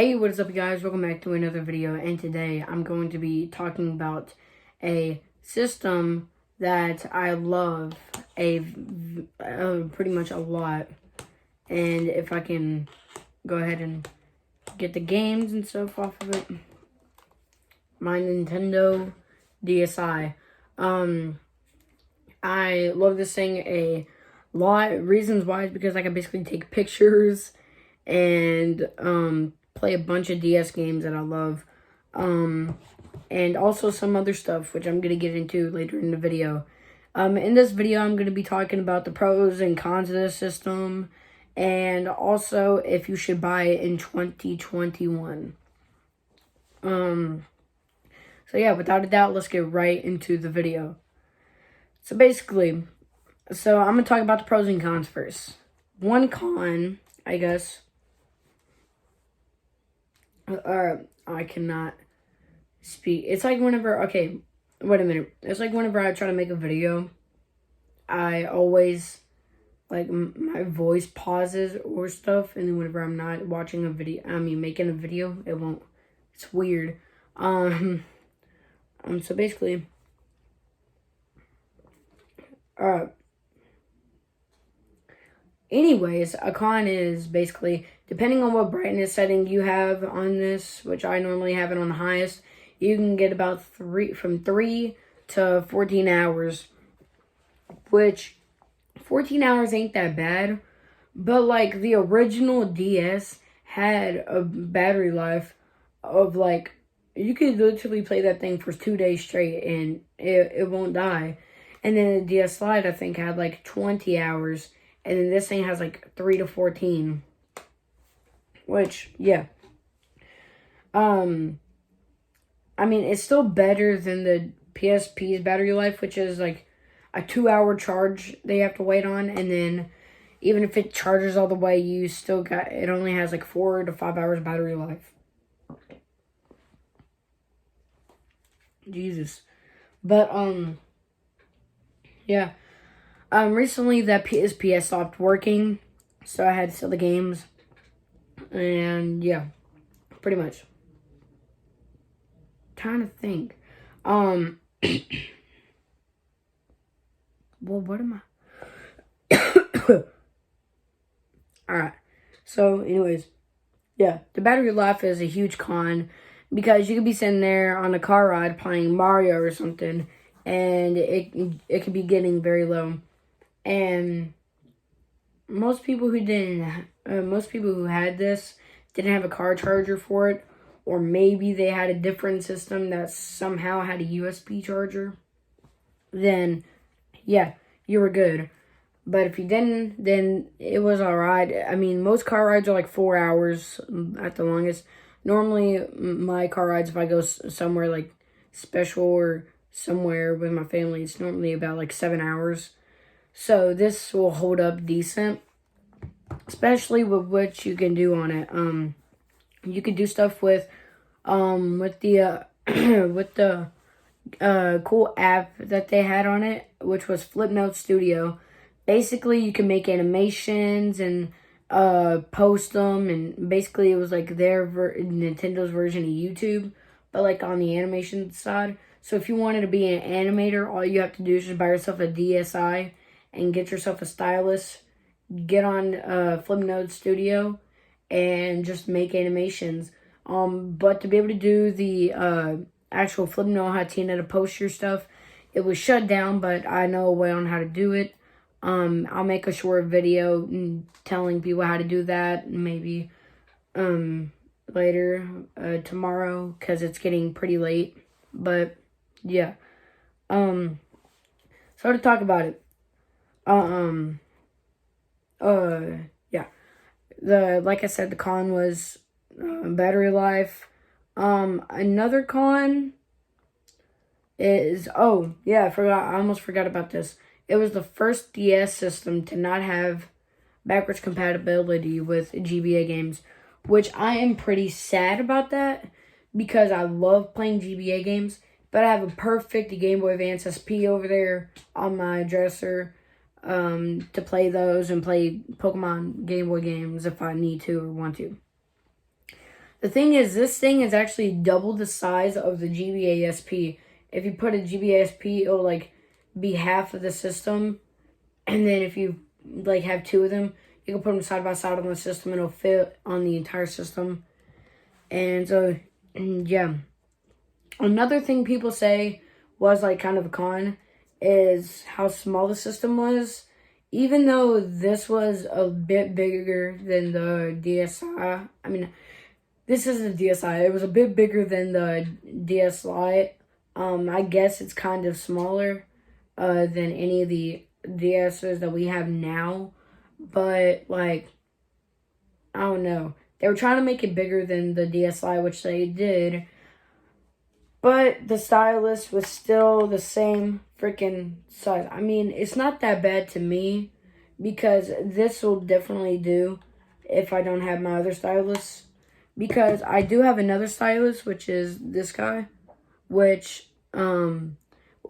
Hey, what is up, guys? Welcome back to another video, and today I'm going to be talking about a system that I love pretty much a lot. And if I can go ahead and get the games and stuff off of it, my Nintendo DSi. I love this thing a lot. Reasons why is because I can basically take pictures and play a bunch of DS games that I love, and also some other stuff which I'm gonna get into later in the video. In this video, I'm gonna be talking about the pros and cons of this system, and also if you should buy it in 2021. So yeah, without a doubt, let's get right into the video. So basically, I'm gonna talk about the pros and cons first. One con, I guess. I cannot speak. It's like whenever, okay, wait a minute. It's like whenever I try to make a video, I always, like, my voice pauses or stuff, and then whenever I'm not watching a video, making a video, it won't. It's weird. So basically, anyways, a con is basically, depending on what brightness setting you have on this, which I normally have it on the highest, you can get about from 3 to 14 hours, which 14 hours ain't that bad, but like the original DS had a battery life of like, you could literally play that thing for 2 days straight and it won't die. And then the DS Lite, I think, had like 20 hours. And then this thing has like 3 to 14. Which, yeah. It's still better than the PSP's battery life, which is like a 2-hour charge they have to wait on. And then even if it charges all the way, it only has like 4 to 5 hours battery life. Jesus. But, yeah. Recently that PSP has stopped working, so I had to sell the games. And yeah, pretty much. Trying to think. Well, what am I? Alright. So, anyways, yeah, the battery life is a huge con because you could be sitting there on a car ride playing Mario or something, and it could be getting very low. And most people who had this didn't have a car charger for it, or maybe they had a different system that somehow had a USB charger. Then, yeah, you were good. But if you didn't, then it was alright. Most car rides are like 4 hours at the longest. Normally, my car rides, if I go somewhere like special or somewhere with my family, it's normally about like 7 hours. So this will hold up decent, especially with what you can do on it. You could do stuff with the with the cool app that they had on it, which was Flipnote Studio. Basically, you can make animations and post them, and basically it was like Nintendo's version of YouTube, but like on the animation side. So if you wanted to be an animator, all you have to do is just buy yourself a DSi and get yourself a stylus, get on Flipnote Studio, and just make animations. But to be able to do the actual Flipnote, how to post your stuff, it was shut down, but I know a way on how to do it. I'll make a short video telling people how to do that, maybe later, tomorrow, because it's getting pretty late. But, yeah. So to talk about it. Yeah. Like I said, the con was battery life. Another con is, oh, yeah, I almost forgot about this. It was the first DS system to not have backwards compatibility with GBA games, which I am pretty sad about that because I love playing GBA games, but I have a perfect Game Boy Advance SP over there on my dresser to play those and play Pokemon Game Boy games if I need to or want to. The thing is, this thing is actually double the size of the GBA-SP. If you put a GBA-SP, it'll like be half of the system. And then if you like have two of them, you can put them side by side on the system and it'll fit on the entire system. And so, yeah. Another thing people say was like kind of a con is how small the system was. Even though this was a bit bigger than the DSi, I mean, this is a DSi. It was a bit bigger than the DS Lite. I guess it's kind of smaller than any of the DSs that we have now. But, like, I don't know. They were trying to make it bigger than the DSi, which they did. But the stylus was still the same freaking size. I mean, it's not that bad to me because this will definitely do if I don't have my other stylus. Because I do have another stylus, which is this guy, which I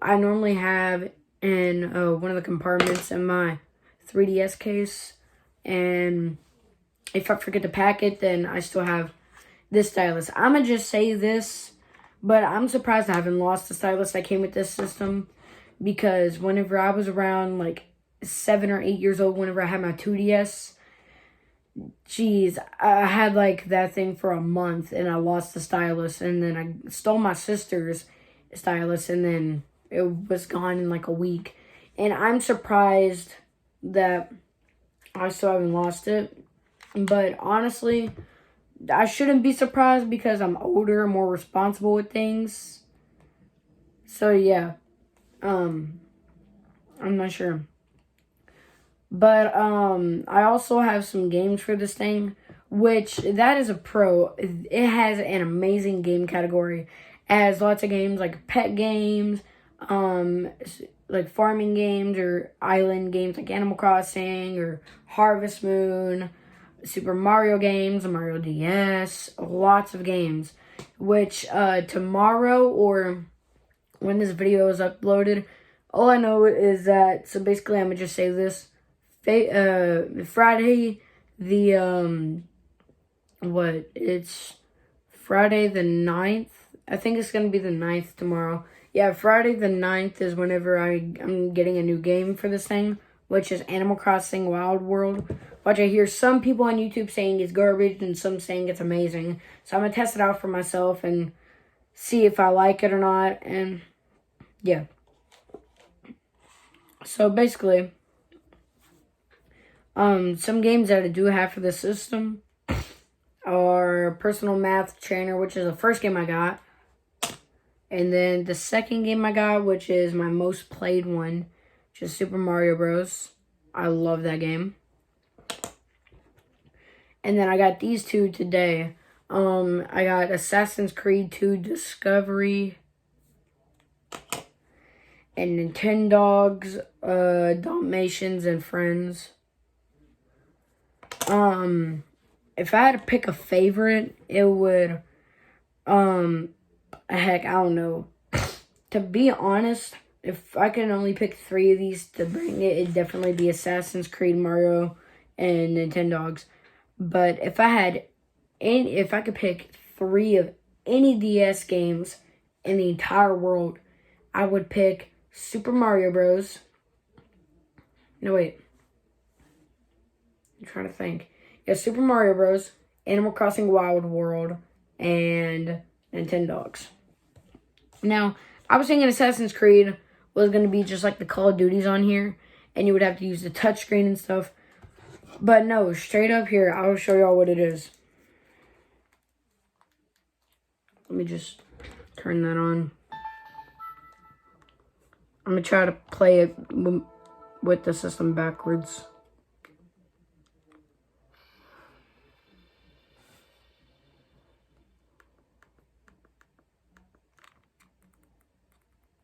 normally have in one of the compartments in my 3DS case. And if I forget to pack it, then I still have this stylus. I'm going to just say this, but I'm surprised I haven't lost the stylus that came with this system. Because whenever I was around like 7 or 8 years old, whenever I had my 2DS, jeez, I had like that thing for a month and I lost the stylus. And then I stole my sister's stylus and then it was gone in like a week. And I'm surprised that I still haven't lost it. But honestly, I shouldn't be surprised because I'm older and more responsible with things. So yeah, I'm not sure. But I also have some games for this thing, which that is a pro. It has an amazing game category. It has lots of games like pet games, like farming games or island games like Animal Crossing or Harvest Moon, Super Mario games, Mario DS, lots of games. Which tomorrow or when this video is uploaded, all I know is that, so basically I'm going to just say this. Friday, it's Friday the 9th. I think it's going to be the 9th tomorrow. Yeah, Friday the 9th is whenever I'm getting a new game for this thing, which is Animal Crossing Wild World, which I hear some people on YouTube saying it's garbage and some saying it's amazing. So I'm going to test it out for myself and see if I like it or not, and yeah. So basically, some games that I do have for the system are Personal Math Trainer, which is the first game I got. And then the second game I got, which is my most played one, which is Super Mario Bros. I love that game. And then I got these two today. I got Assassin's Creed 2 Discovery and Nintendogs, Dalmatians and Friends. If I had to pick a favorite, it would, heck, I don't know. To be honest, if I can only pick 3 of these to bring it, it'd definitely be Assassin's Creed, Mario, and Nintendogs. But if I could pick 3 of any DS games in the entire world, I would pick Super Mario Bros. No, wait. I'm trying to think. Yeah, Super Mario Bros., Animal Crossing Wild World, and Nintendogs. Now, I was thinking Assassin's Creed was going to be just like the Call of Duties on here, and you would have to use the touchscreen and stuff. But no, straight up here, I'll show y'all what it is. Let me just turn that on. I'm going to try to play it with the system backwards.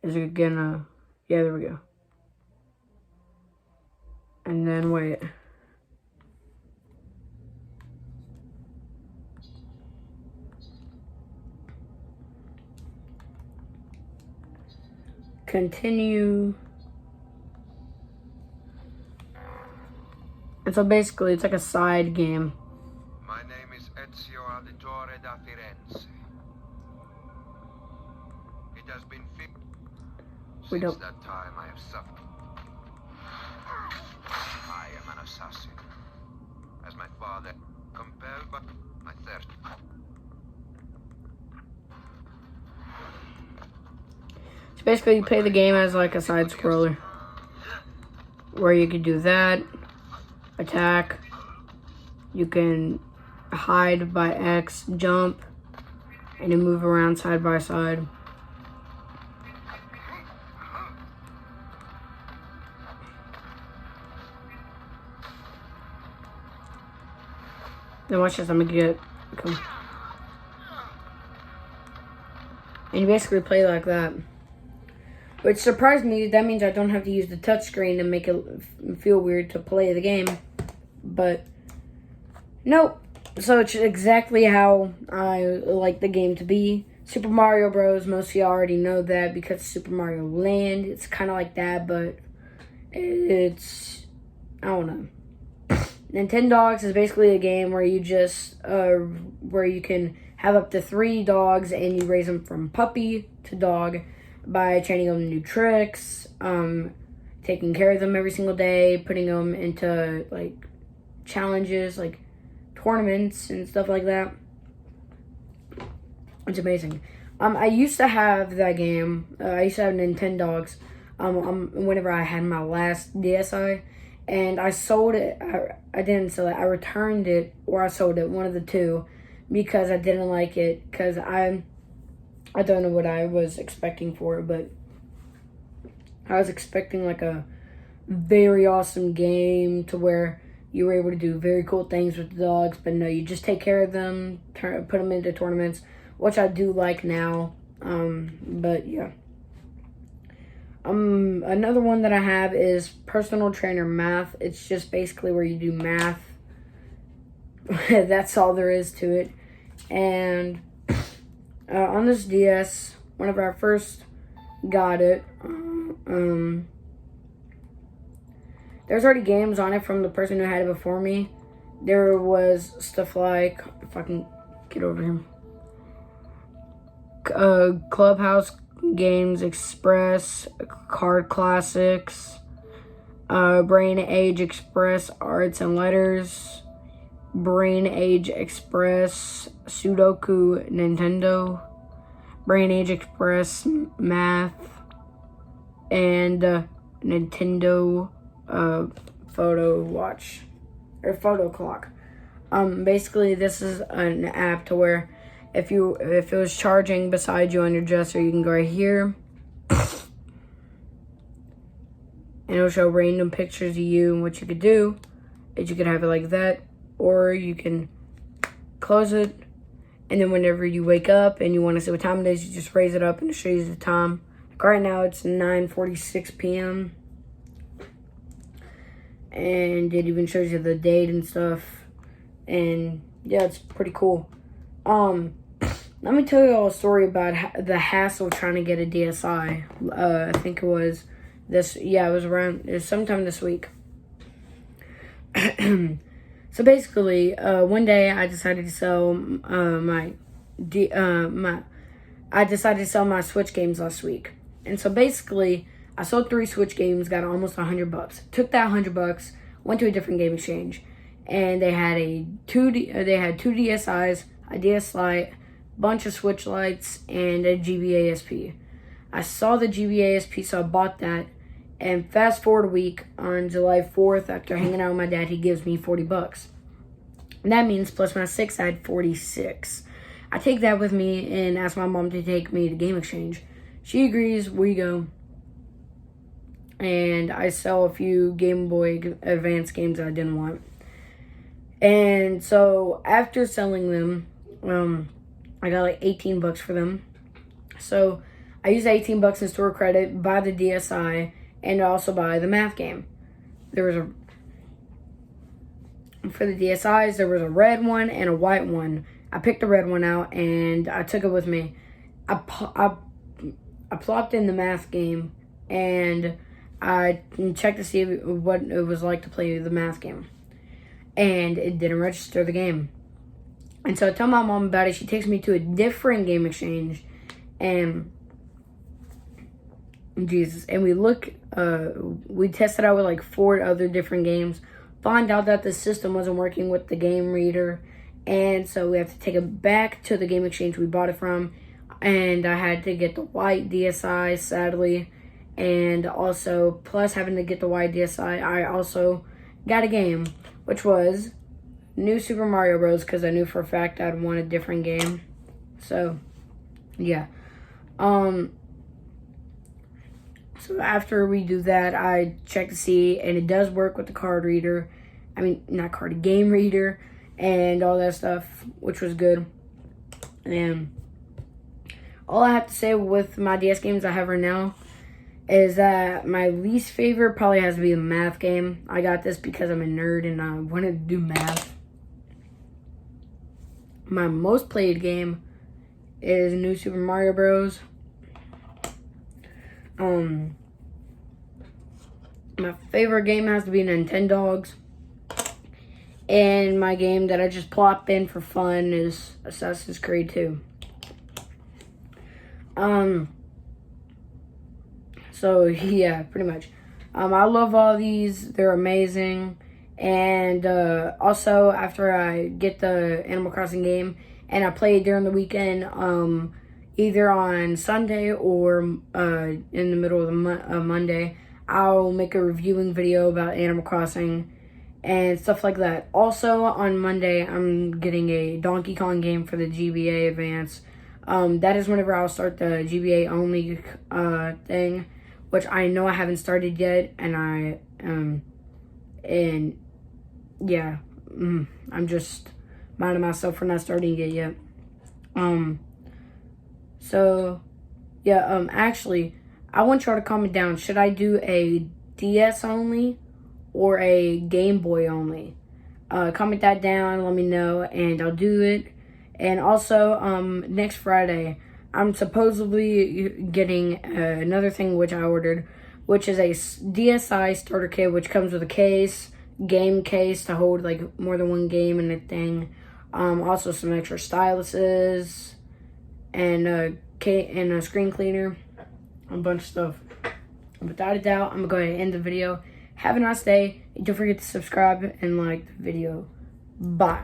Is it gonna... Yeah, there we go. And then, wait. Continue. And so basically, it's like a side game. My name is Ezio Auditore da Firenze. It has been We since don't. that time I have suffered. I am an assassin. As my father, compelled by my thirst. So basically, you play the game as like a side scroller, where you can do that, attack. You can hide by X, jump, and then move around side by side. Then watch this, I'm gonna get. Come. And you basically play like that. Which surprised me, that means I don't have to use the touchscreen to make it feel weird to play the game. But, nope. So it's exactly how I like the game to be. Super Mario Bros. Most of you already know that because Super Mario Land. It's kind of like that, but it's, I don't know. Nintendogs is basically a game where you just, where you can have up to 3 dogs and you raise them from puppy to dog by training them new tricks, taking care of them every single day, putting them into, like, challenges, like tournaments and stuff like that. It's amazing. I used to have that game. I used to have Nintendogs. Whenever I had my last DSi, and I sold it. I didn't sell it. I returned it, or I sold it. One of the two, because I didn't like it. Because I don't know what I was expecting for it, but I was expecting like a very awesome game to where you were able to do very cool things with the dogs, but no, you just take care of them, put them into tournaments, which I do like now. But yeah. Another one that I have is Personal Trainer Math. It's just basically where you do math. That's all there is to it. And on this DS, whenever I first got it, there's already games on it from the person who had it before me. There was stuff like, if I can get over here, Clubhouse Games Express, Card Classics, Brain Age Express Arts and Letters, Brain Age Express Sudoku Nintendo, Brain Age Express Math, and Nintendo Photo Watch or Photo Clock. Basically, this is an app to where if it was charging beside you on your dresser, you can go right here, and it'll show random pictures of you. And what you could do is you could have it like that, or you can close it, and then whenever you wake up and you want to see what time it is, you just raise it up and it shows you the time. Like right now, it's 9:46 p.m. And it even shows you the date and stuff. And yeah, it's pretty cool. Let me tell you all a story about the hassle trying to get a DSi. I think it was this, yeah, it was sometime this week. So basically, one day I decided to sell I decided to sell my Switch games last week. And so basically, I sold 3 Switch games, got almost $100. Took that $100, went to a different game exchange, and they had two DSIs, a DS Lite, bunch of Switch Lites, and a GBA SP. I saw the GBA SP, so I bought that. And fast forward a week, on July 4th, after hanging out with my dad, he gives me $40. And that means plus my 6, I had 46. I take that with me and ask my mom to take me to Game Exchange. She agrees, we go. And I sell a few Game Boy Advance games that I didn't want. And so after selling them, I got like $18 for them. So I used $18 in store credit, buy the DSi, and also buy the math game. For the DSIs, there was a red one and a white one. I picked the red one out and I took it with me. I plopped in the math game and I checked to see what it was like to play the math game. And it didn't register the game. And so I tell my mom about it. She takes me to a different game exchange, and Jesus, and we tested out with like 4 other different games. Find out that the system wasn't working with the game reader, and so we have to take it back to the game exchange we bought it from. And I had to get the white DSi, sadly, and also plus having to get the white DSi, I also got a game, which was New Super Mario Bros. Because I knew for a fact I'd want a different game. So yeah. So after we do that, I check to see, and it does work with the card reader. I mean, not card, game reader, and all that stuff, which was good. And all I have to say with my DS games I have right now is that my least favorite probably has to be a math game. I got this because I'm a nerd and I wanted to do math. My most played game is New Super Mario Bros. My favorite game has to be Nintendogs. And my game that I just plop in for fun is Assassin's Creed 2. So yeah, pretty much. I love all these. They're amazing. And also, after I get the Animal Crossing game and I play it during the weekend, either on Sunday or in the middle of the Monday, I'll make a reviewing video about Animal Crossing and stuff like that. Also, on Monday, I'm getting a Donkey Kong game for the GBA Advance. That is whenever I'll start the GBA only thing, which I know I haven't started yet, and yeah, I'm just mad at myself for not starting it yet. So yeah, actually, I want y'all to comment down, should I do a DS only or a Game Boy only? Comment that down, let me know, and I'll do it. And also, next Friday, I'm supposedly getting another thing which I ordered, which is a DSi starter kit, which comes with a case, game case to hold like more than one game and a thing. Also some extra styluses and a screen cleaner, a bunch of stuff. Without a doubt, I'm gonna go ahead and end the video. Have a nice day. Don't forget to subscribe and like the video. Bye.